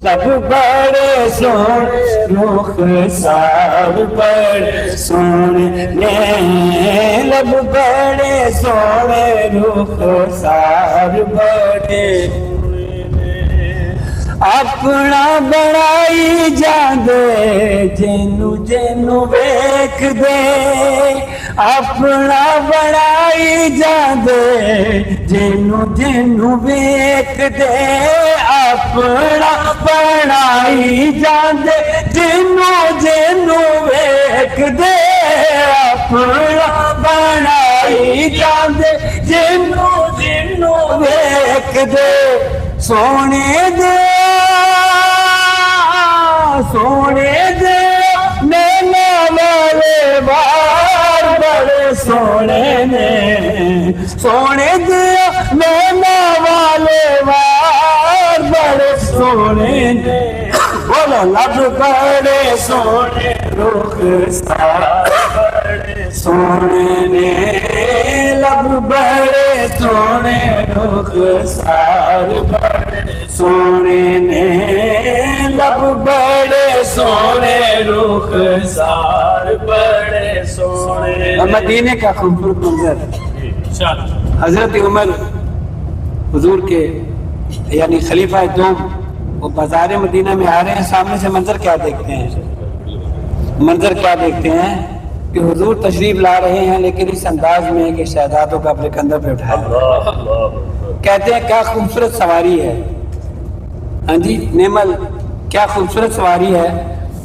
लब बड़े सोने रुख सार बड़े सोने लब बड़े सोने रुख सार बड़े अपना बनाई जांदे जेनू जेनू वेख दे अपना बनाई जांदे जेनू जेनू वेख दे अपना बनाई जांदे जेनू जेनू वेख दे अपना बनाई जांदे जेनू जेनू वेख दे सोने दे सोने दे नैना वाले बार बड़े सोने ने सोने दे नैना वाले बार बड़े सोने ने बोलो लब बड़े सोने रुख सार बड़े सोने ने लब बड़े सोने रुख सार बड़े सोने ने लब बड़े सोने रुख सार बड़े सोने। मदीने का खूबसूरत मंजर हजरत उमर हुजूर के यानी खलीफा दोम वो बाजार मदीना में आ रहे हैं, सामने से मंजर क्या देखते हैं? मंजर क्या देखते हैं कि हुजूर तशरीफ ला रहे हैं लेकिन इस अंदाज में कि शहजादों को अपने कंधों पे उठाया। कहते हैं क्या खूबसूरत सवारी है, हाँ जी नेमल क्या खूबसूरत सवारी है।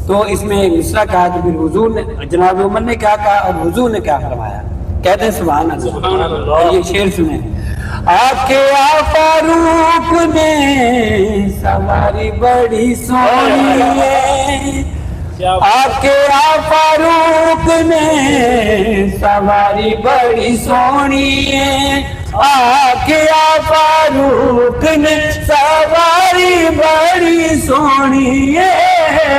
तो इसमें मिसरा कहा तो फिर हुजूर ने जनाब उमर ने क्या कहा और हुजूर ने क्या फरमाया। कहते हैं सुभान अल्लाह। ये शेर सुने। आके आ फारूक ने सवारी बड़ी सोनी है आके आ फारूक ने सवारी बड़ी सोनी है आके आ फारूक ने सवारी बड़ी सोनी है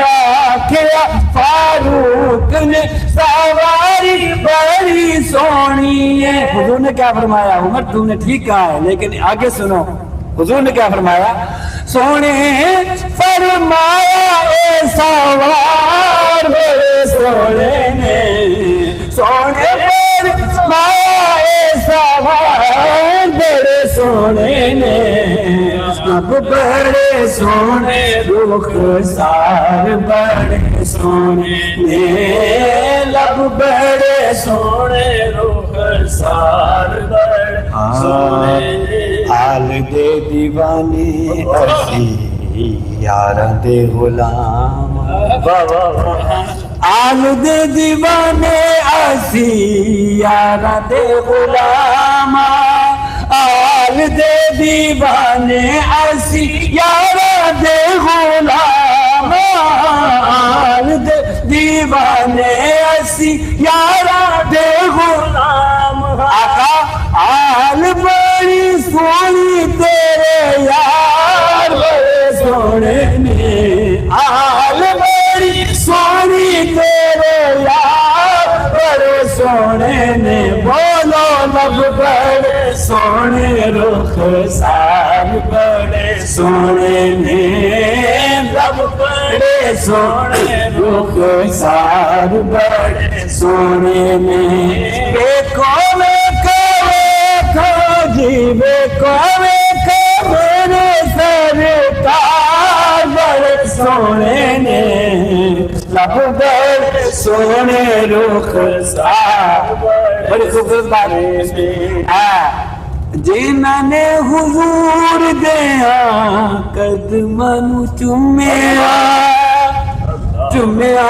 आके आ फारूक ने सवारी बड़ी सोनी है। हुजूर ने क्या फरमाया? उमर तूने ठीक कहा है लेकिन आगे सुनो हुजूर ने क्या फरमाया। सोने फरमाया ए सवार बड़े सोने ने सोने फरमाया ए सवार बड़े सोने ने लब बड़े सोने रुख सार बड़े सोने ने लब बड़े सोने रुख सार बड़े सोने। हाल दे दीवाने असी यारां दे गुलाम आल दे दीवाने असी यारां दे गुलाम आल दे दीवाने असी यारां दे गुलाम आल दे दीवाने असी यारां दे गुलाम। आका आल बड़ी सोनी तेरे यार बड़े सोने ने आल बड़ी सोनी तेरे यार बड़े सोने ने बोलो लब बड़े सोने रुख सार बड़े सोने ने लब बड़े सोने रुख सार बड़े सोने ने। देखो जीवे को मेरे सरकार बड़े सोने ने लब बड़े सोने रुख सार बड़ी खूबसूरत बात है। जिन्होंने हुजूर दिया कदमनु चुम्या चुम्या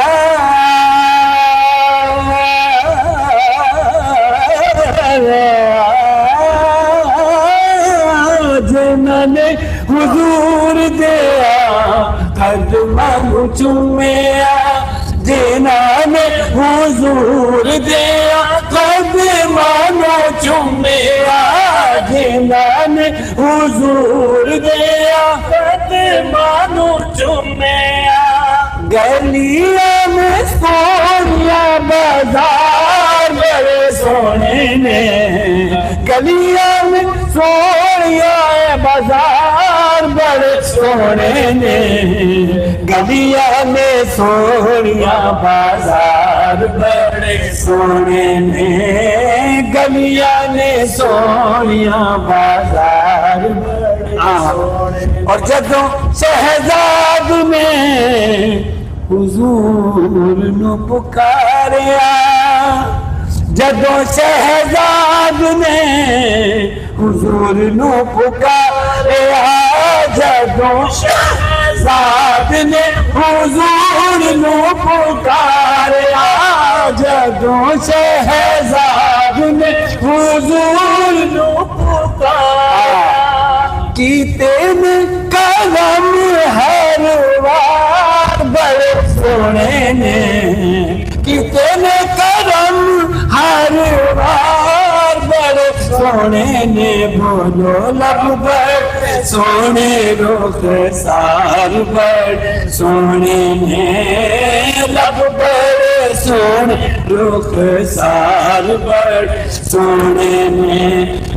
जिन्होंने हुजूर दिया कदमनु चुम्या जिन्होंने हुजूर दिया कदमनु चुम्या जिन्होंने हुजूर दिया कदमनु चुम्या। गलिया में सोनिया बाजार बड़े सोने ने गलिया में सोनिया बाजार बड़े सोने ने गलियां ने सोनिया बाजार बड़े सोने ने, गलियां ने सोनिया बाजार बड़े सोने। और जदों शहजाद ने हुजूर नू पुकारिया, जदों शहजाद ने हुजूर नू पुकारिया, जदों शहजाद ने हुजूर नू पुकारिया, जदों शहजाद ने हुजूर नू पुकारिया, कीते ने कलम हर वार बड़े सोने ने, कीते ने करम हर बार बड़े सोने ने। बोलो लब बड़े सोने रुख सार बड़े सोने ने, लब बड़े सोने रुख सार बड़े सोने ने।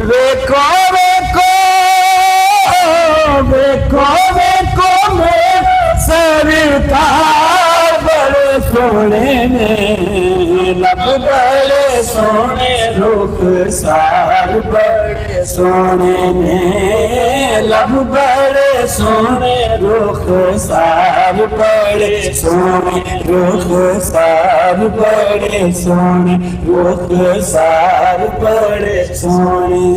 देखो देखो देखो देखो मैं सरकार बड़े सोने ने, लब बड़े सोने रुख सार बड़े सोने ने, लब बड़े सोने रुख सार बड़े सोने, रुख सार बड़े सोने, रुख सार बड़े सोने।